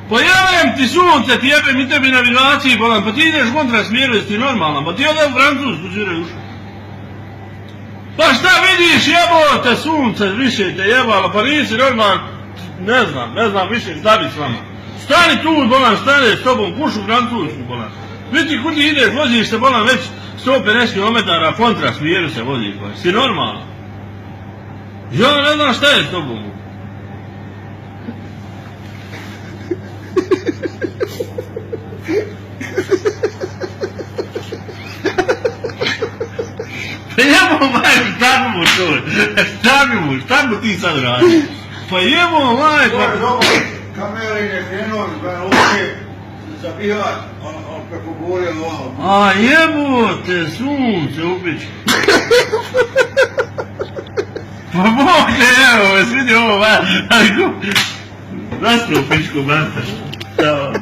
Pa jebem ti sunce, ti jebem i tebi navigaciji, bolan, pa ti ideš kontra smjeru, jesi ti normalna, pa ti ovdje u Francusku ću ušao. Pa šta vidiš, jebote sunce, više te jebalo, pa nisi normalan, ne znam više šta bi s vama. Stani tu, bolan, stane s tobom, pušu Francusku, bolan. Vidi kud ti ideš, voziš se, bolan, već 150 km kontra smjeru se voziš, bolan, si normalan. Ja ne znam šta je s tobom. Pa jebo majku, šta mu ti sad radi? Pa jebo majku. Kamerin je krenuo zbog luke za bihać, on kako govorio ono. A jebote, sunce upić. Pa Bog te evo, svidi ovo majku. Zašto u pičku basta? Ćao.